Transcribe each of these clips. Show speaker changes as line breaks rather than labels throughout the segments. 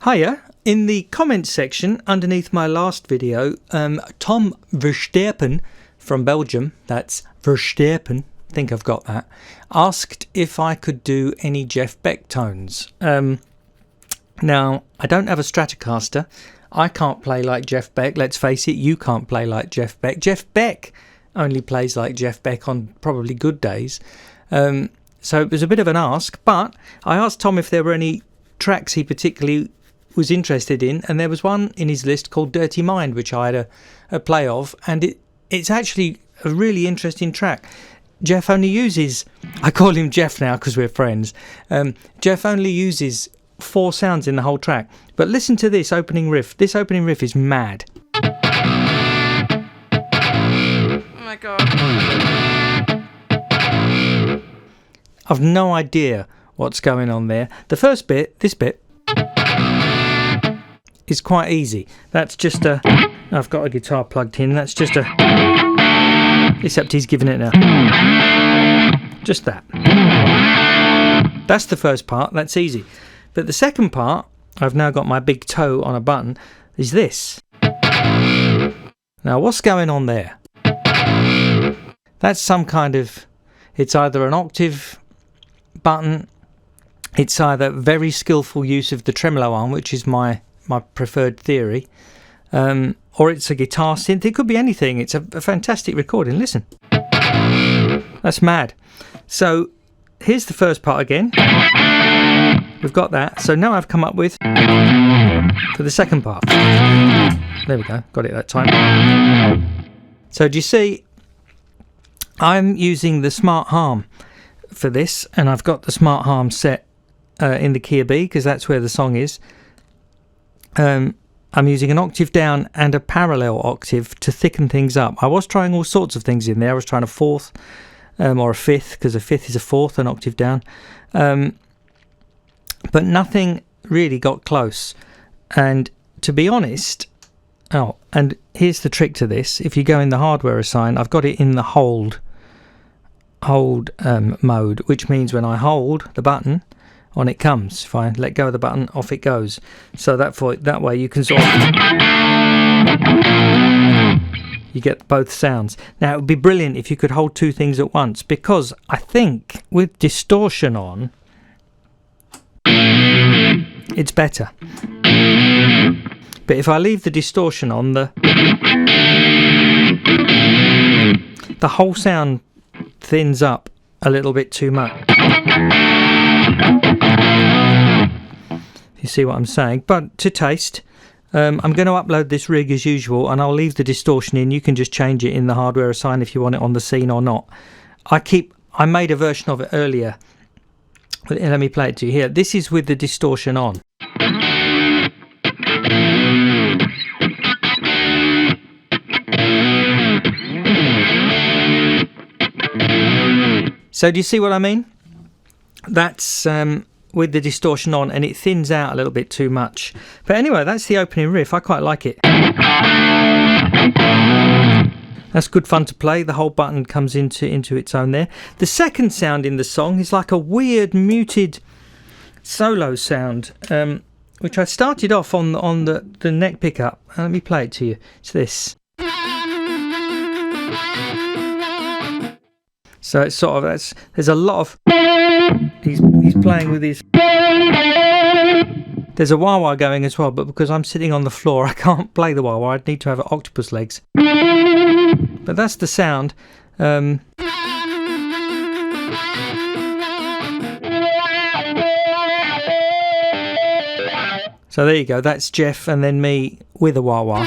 Hiya. In the comments section underneath my last video, Tom Versterpen from Belgium, that's Versterpen, I think I've got that, asked if I could do any Jeff Beck tones. Now, I don't have a Stratocaster. I can't play like Jeff Beck. Let's face it, you can't play like Jeff Beck. Jeff Beck only plays like Jeff Beck on probably good days. So it was a bit of an ask, but I asked Tom if there were any tracks he particularly was interested in, and there was one in his list called Dirty Mind, which I had a play of, and it's actually a really interesting track. Jeff only uses, I call him Jeff now because we're friends, Jeff only uses 4 sounds in the whole track, but listen to this opening riff. This opening riff is mad.
Oh my god.
I've no idea what's going on there. The first bit, this bit, is quite easy. That's just a... I've got a guitar plugged in. That's just a... Except he's giving it now. Just that. That's the first part. That's easy. But the second part, I've now got my big toe on a button, is this. Now, what's going on there? That's some kind of... It's either an octave button, it's either very skillful use of the tremolo arm, which is my preferred theory, or it's a guitar synth. It could be anything. It's a fantastic recording. Listen. That's mad. So here's the first part again. We've got that. So now I've come up with for the second part. There we go. Got it that time. So do you see, I'm using the Smart Harm for this, and I've got the Smart Harm set in the key of B because that's where the song is. I'm using an octave down and a parallel octave to thicken things up. I was trying all sorts of things in there. I was trying a fourth or a fifth, because a fifth is a fourth, an octave down. But nothing really got close. And to be honest, and here's the trick to this. If you go in the hardware assign, I've got it in the hold mode, which means when I hold the button, on it comes. If I let go of the button, off it goes. So that way you can sort of... You get both sounds. Now, it would be brilliant if you could hold 2 things at once, because I think with distortion on, it's better. But if I leave the distortion on, the whole sound thins up a little bit too much. You see what I'm saying? But to taste, I'm going to upload this rig as usual, and I'll leave the distortion in. You can just change it in the hardware assign if you want it on the scene or not. I made a version of it earlier. Let me play it to you here. This is with the distortion on. So do you see what I mean? That's with the distortion on, and it thins out a little bit too much. But anyway, that's the opening riff. I quite like it. That's good fun to play. The whole button comes into its own there. The second sound in the song is like a weird muted solo sound, which I started off on the neck pickup. Let me play it to you. It's this. So it's sort of, there's a lot of, he's playing with his, there's a wah-wah going as well, but because I'm sitting on the floor, I can't play the wah-wah. I'd need to have octopus legs. But that's the sound. So there you go. That's Jeff and then me with a wah-wah.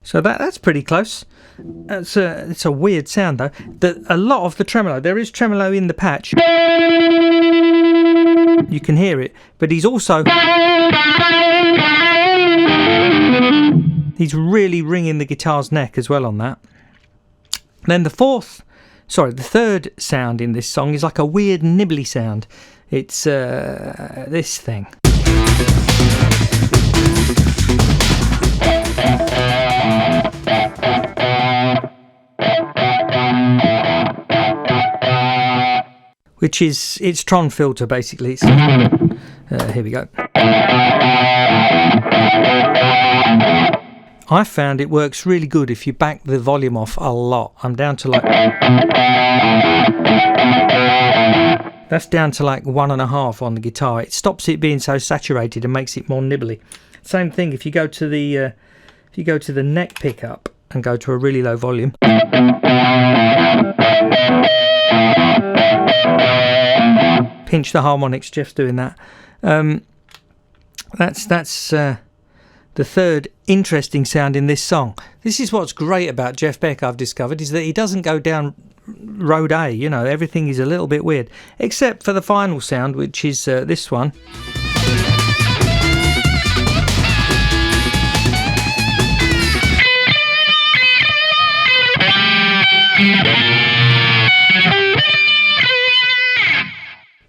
So that's pretty close. It's a weird sound though. A lot of the tremolo, there is tremolo in the patch. You can hear it, but he's really ringing the guitar's neck as well on that. Then the third sound in this song is like a weird nibbly sound. It's this thing. which is, it's Tron Filter basically. It's, here we go. I found it works really good if you back the volume off a lot. I'm down to like, that's down to like 1.5 on the guitar. It stops it being so saturated and makes it more nibbly. Same thing if you go to the neck pickup and go to a really low volume. Pinch the harmonics, Jeff's doing that. That's the third interesting sound in this song. This is what's great about Jeff Beck, I've discovered, is that he doesn't go down road A, you know, everything is a little bit weird, except for the final sound, which is this one.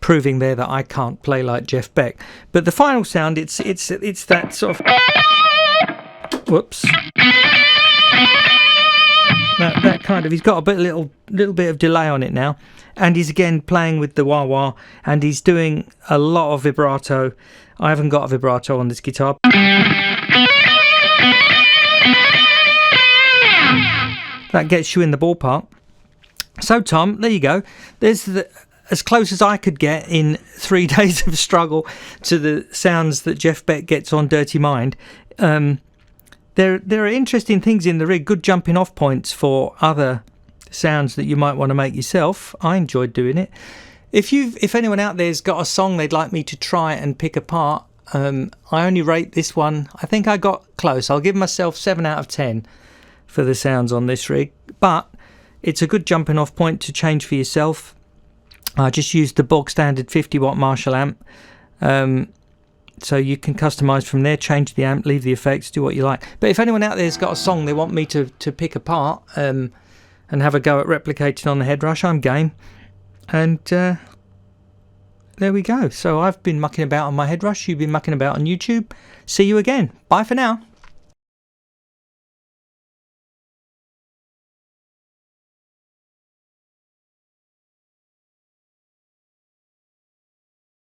Proving there that I can't play like Jeff Beck. But the final sound, it's that sort of, whoops, that kind of, he's got a little bit of delay on it now, and he's again playing with the wah wah, and he's doing a lot of vibrato. I haven't got a vibrato on this guitar. That gets you in the ballpark. So Tom, there you go. There's as close as I could get in 3 days of struggle to the sounds that Jeff Beck gets on Dirty Mind. There are interesting things in the rig, good jumping off points for other sounds that you might want to make yourself. I enjoyed doing it. If anyone out there's got a song they'd like me to try and pick apart, I only rate this one. I think I got close. I'll give myself 7 out of 10 for the sounds on this rig, but it's a good jumping off point to change for yourself. I just used the bog standard 50 watt Marshall amp, so you can customize from there, change the amp, leave the effects, do what you like. But if anyone out there's got a song they want me to pick apart and have a go at replicating on the Headrush, I'm game. And there we go. So I've been mucking about on my Headrush, you've been mucking about on YouTube. See you again. Bye for now.